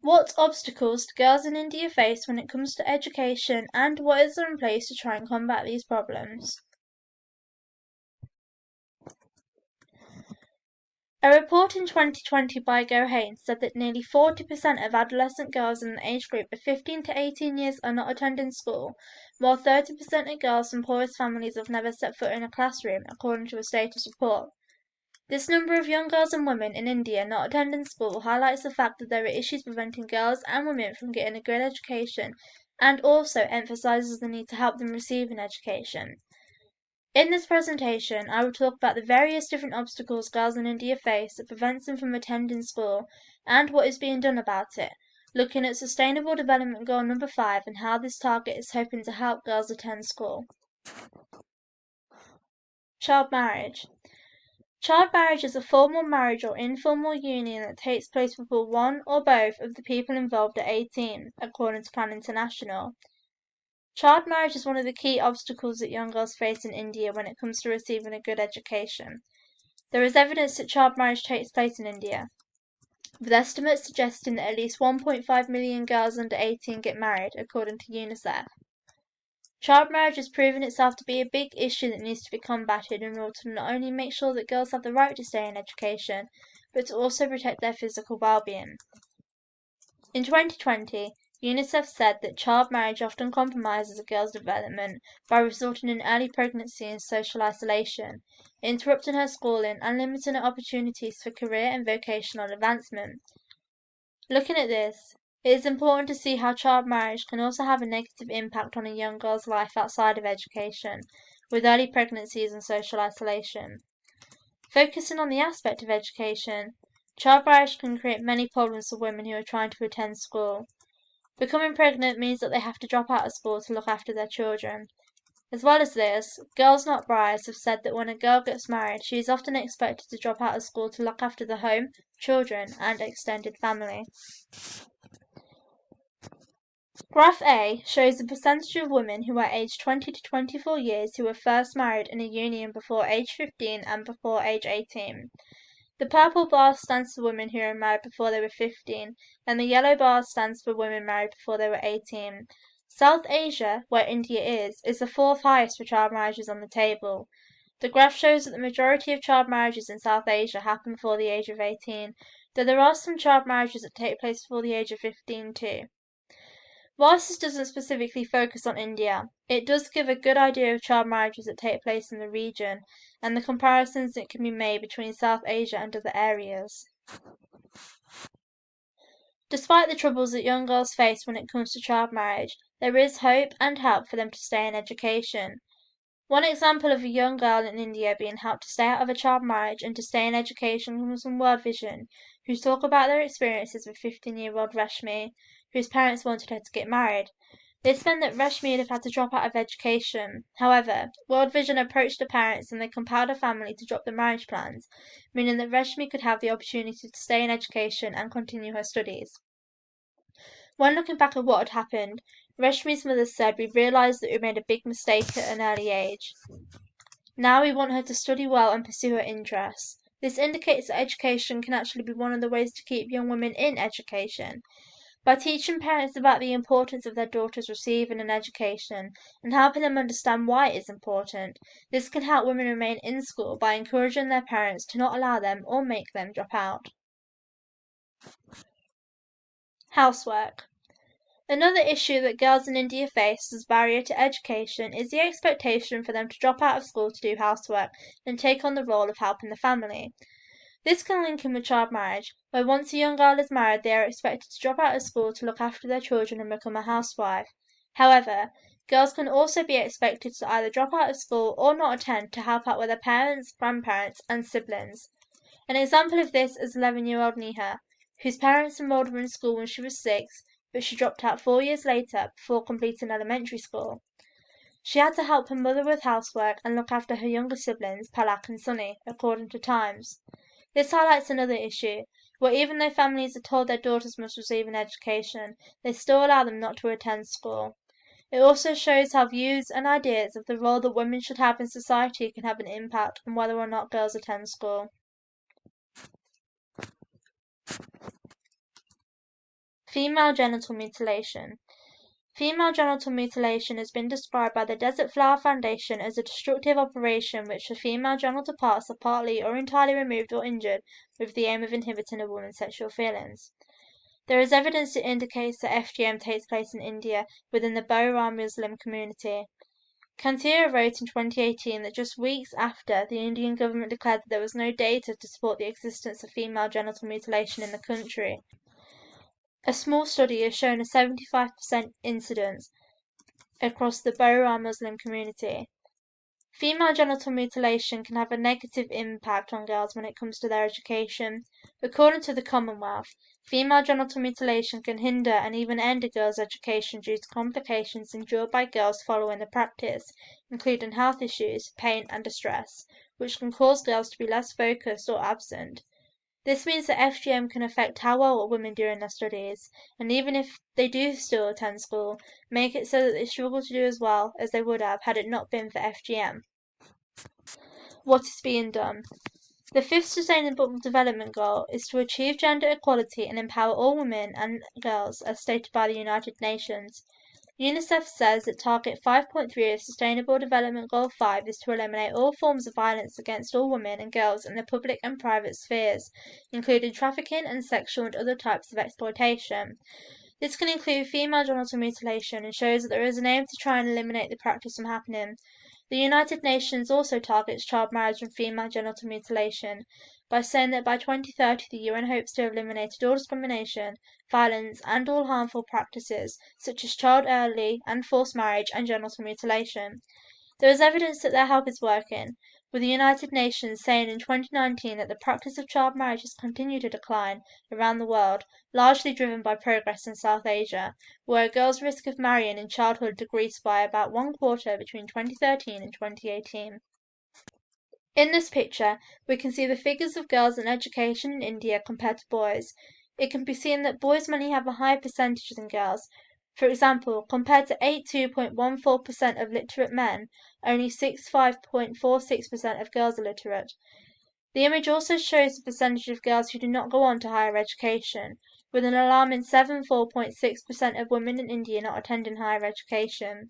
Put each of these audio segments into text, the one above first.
What obstacles do girls in India face when it comes to education, and what is there in place to try and combat these problems? A report in 2020 by Gohain said that nearly 40% of adolescent girls in the age group of 15 to 18 years are not attending school, while 30% of girls from poorest families have never set foot in a classroom, according to a status report. This number of young girls and women in India not attending school highlights the fact that there are issues preventing girls and women from getting a good education, and also emphasizes the need to help them receive an education. In this presentation, I will talk about the various different obstacles girls in India face that prevents them from attending school and what is being done about it, looking at Sustainable Development Goal number 5 and how this target is hoping to help girls attend school. Child marriage. Child marriage is a formal marriage or informal union that takes place before one or both of the people involved are 18, according to Plan International. Child marriage is one of the key obstacles that young girls face in India when it comes to receiving a good education. There is evidence that child marriage takes place in India, with estimates suggesting that at least 1.5 million girls under 18 get married, according to UNICEF. Child marriage has proven itself to be a big issue that needs to be combated in order to not only make sure that girls have the right to stay in education, but to also protect their physical well-being. In 2020, UNICEF said that child marriage often compromises a girl's development by resulting in early pregnancy and social isolation, interrupting her schooling and limiting her opportunities for career and vocational advancement. Looking at this, it is important to see how child marriage can also have a negative impact on a young girl's life outside of education, with early pregnancies and social isolation. Focusing on the aspect of education, child marriage can create many problems for women who are trying to attend school. Becoming pregnant means that they have to drop out of school to look after their children. As well as this, Girls Not Brides have said that when a girl gets married, she is often expected to drop out of school to look after the home, children, and extended family. Graph A shows the percentage of women who are aged 20 to 24 years who were first married in a union before age 15 and before age 18. The purple bar stands for women who were married before they were 15, and the yellow bar stands for women married before they were 18. South Asia, where India is the fourth highest for child marriages on the table. The graph shows that the majority of child marriages in South Asia happen before the age of 18, though there are some child marriages that take place before the age of 15 too. Whilst this doesn't specifically focus on India, it does give a good idea of child marriages that take place in the region and the comparisons that can be made between South Asia and other areas. Despite the troubles that young girls face when it comes to child marriage, there is hope and help for them to stay in education. One example of a young girl in India being helped to stay out of a child marriage and to stay in education comes from World Vision, who talk about their experiences with 15-year-old Rashmi, whose parents wanted her to get married. This meant that Rashmi would have had to drop out of education. However, World Vision approached the parents and they compelled her family to drop the marriage plans, meaning that Rashmi could have the opportunity to stay in education and continue her studies. When looking back at what had happened, Rashmi's mother said, "We realised that we made a big mistake at an early age. Now we want her to study well and pursue her interests." This indicates that education can actually be one of the ways to keep young women in education. By teaching parents about the importance of their daughters receiving an education and helping them understand why it is important, this can help women remain in school by encouraging their parents to not allow them or make them drop out. Housework. Another issue that girls in India face as a barrier to education is the expectation for them to drop out of school to do housework and take on the role of helping the family. This can link in with child marriage, where once a young girl is married they are expected to drop out of school to look after their children and become a housewife. However, girls can also be expected to either drop out of school or not attend to help out with their parents, grandparents, and siblings. An example of this is 11-year-old Neha, whose parents enrolled her in school when she was 6, but she dropped out 4 years later before completing elementary school. She had to help her mother with housework and look after her younger siblings, Palak and Sunny, according to Times. This highlights another issue, where even though families are told their daughters must receive an education, they still allow them not to attend school. It also shows how views and ideas of the role that women should have in society can have an impact on whether or not girls attend school. Female genital mutilation. Female genital mutilation has been described by the Desert Flower Foundation as a destructive operation which the female genital parts are partly or entirely removed or injured with the aim of inhibiting a woman's sexual feelings. There is evidence that indicates that FGM takes place in India within the Bohra Muslim community. Kantira wrote in 2018 that just weeks after the Indian government declared that there was no data to support the existence of female genital mutilation in the country, a small study has shown a 75% incidence across the Bohra Muslim community. Female genital mutilation can have a negative impact on girls when it comes to their education. According to the Commonwealth, female genital mutilation can hinder and even end a girl's education due to complications endured by girls following the practice, including health issues, pain, and distress, which can cause girls to be less focused or absent. This means that FGM can affect how well women do in their studies, and even if they do still attend school, make it so that they struggle to do as well as they would have had it not been for FGM. What is being done? The fifth Sustainable Development Goal is to achieve gender equality and empower all women and girls as stated by the United Nations. UNICEF says that Target 5.3 of Sustainable Development Goal 5 is to eliminate all forms of violence against all women and girls in the public and private spheres, including trafficking and sexual and other types of exploitation. This can include female genital mutilation and shows that there is an aim to try and eliminate the practice from happening. The United Nations also targets child marriage and female genital mutilation by saying that by 2030 the UN hopes to have eliminated all discrimination, violence, and all harmful practices such as child early and forced marriage and genital mutilation. There is evidence that their help is working, with the United Nations saying in 2019 that the practice of child marriage has continued to decline around the world, largely driven by progress in South Asia, where a girl's risk of marrying in childhood decreased by about 1/4 between 2013 and 2018. In this picture, we can see the figures of girls in education in India compared to boys. It can be seen that boys mainly have a higher percentage than girls. For example, compared to 82.14% of literate men, only 65.46% of girls are literate. The image also shows the percentage of girls who do not go on to higher education, with an alarming 74.6% of women in India not attending higher education.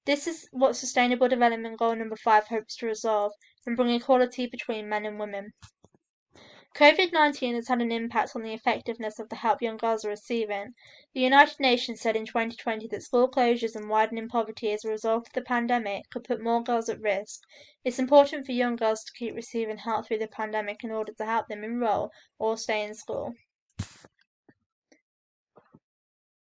This is what Sustainable Development Goal number 5 hopes to resolve and bring equality between men and women. COVID-19 has had an impact on the effectiveness of the help young girls are receiving. The United Nations said in 2020 that school closures and widening poverty as a result of the pandemic could put more girls at risk. It's important for young girls to keep receiving help through the pandemic in order to help them enroll or stay in school.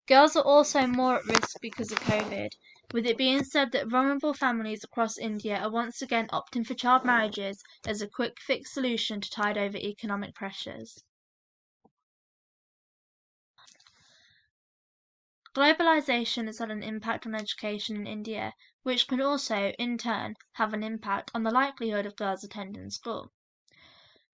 Girls are also more at risk because of COVID, with it being said that vulnerable families across India are once again opting for child marriages as a quick fix solution to tide over economic pressures. Globalization has had an impact on education in India, which could also, in turn, have an impact on the likelihood of girls attending school.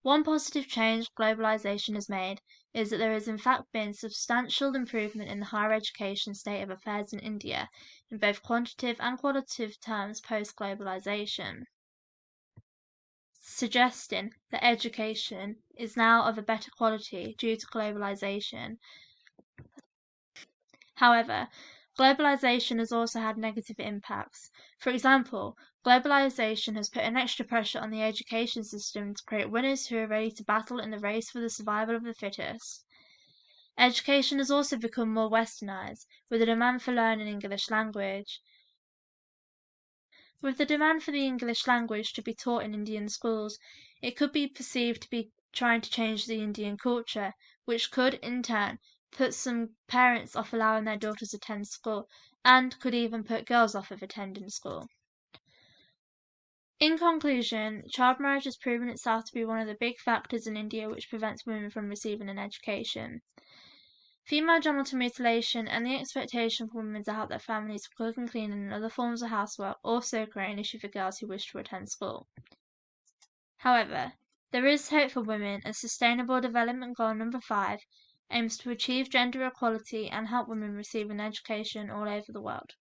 One positive change globalization has made is that there has in fact been substantial improvement in the higher education state of affairs in India in both quantitative and qualitative terms post-globalization, suggesting that education is now of a better quality due to globalization. However, globalization has also had negative impacts. For example, globalization has put an extra pressure on the education system to create winners who are ready to battle in the race for the survival of the fittest. Education has also become more westernized, with a demand for learning English language. With the demand for the English language to be taught in Indian schools, it could be perceived to be trying to change the Indian culture, which could, in turn, put some parents off allowing their daughters to attend school, and could even put girls off of attending school. In conclusion, child marriage has proven itself to be one of the big factors in India which prevents women from receiving an education. Female genital mutilation and the expectation for women to help their families with cooking, cleaning, and other forms of housework also create an issue for girls who wish to attend school. However, there is hope for women as Sustainable Development Goal number 5 aims to achieve gender equality and help women receive an education all over the world.